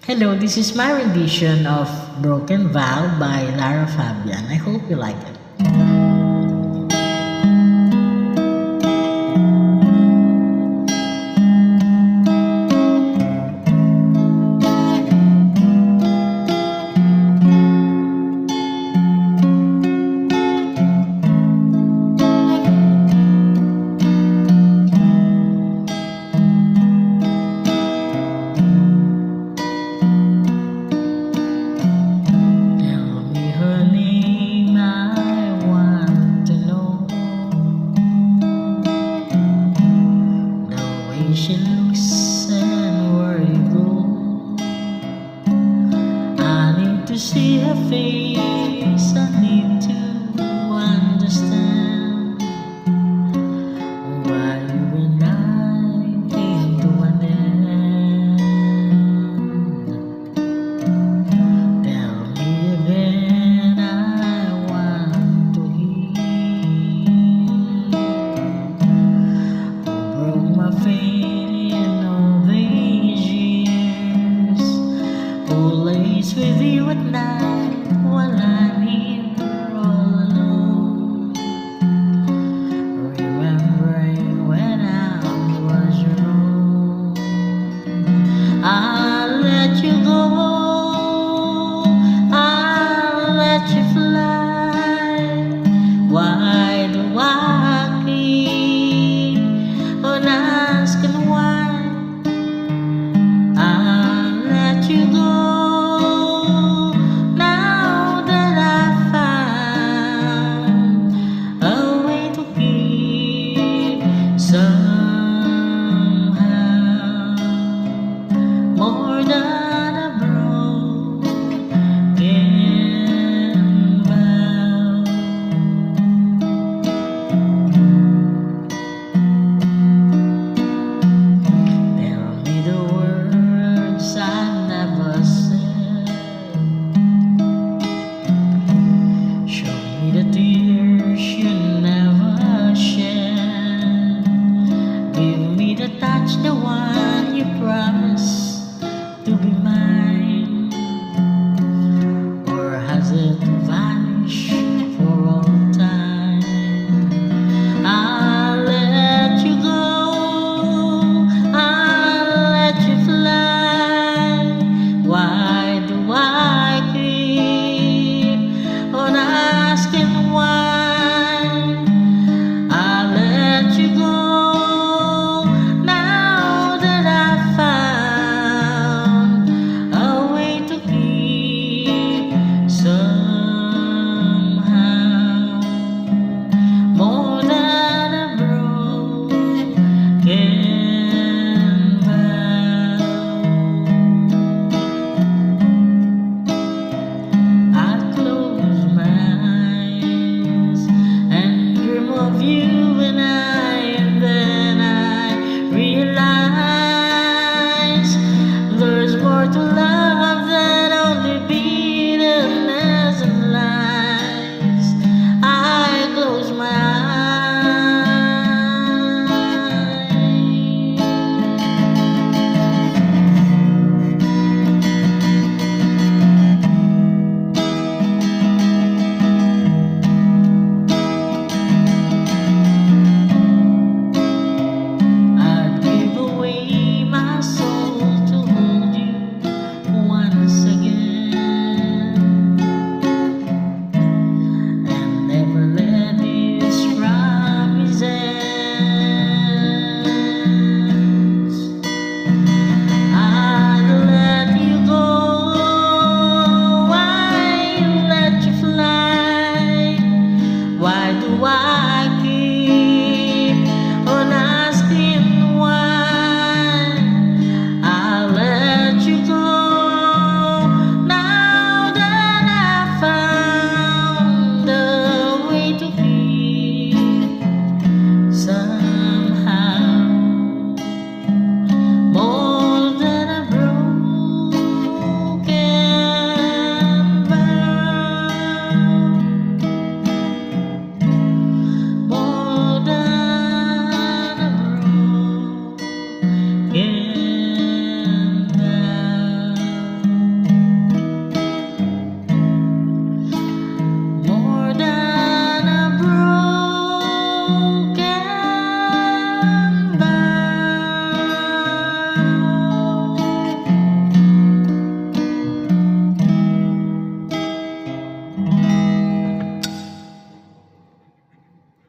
Hello, this is my rendition of Broken Vow by Lara Fabian. I hope you like it. She looks and where you go, I need to see her face, I need to understand why you and I came to an end. Tell me again, I want to hear. Broke my faith with you at night while I'm here all alone, remembering when I was your own. I'll let you go, I'll let you fly. Why do I keep on asking why? I'll let you go. More than a broken vow. Tell me the words I never said. Show me the tears you never shed. Give me the touch, the one you promised to be mine, or has it vanished for all time? I'll let you go, I'll let you fly. Why do I keep on asking why? I'll let you go. You and then I realize there's more to life.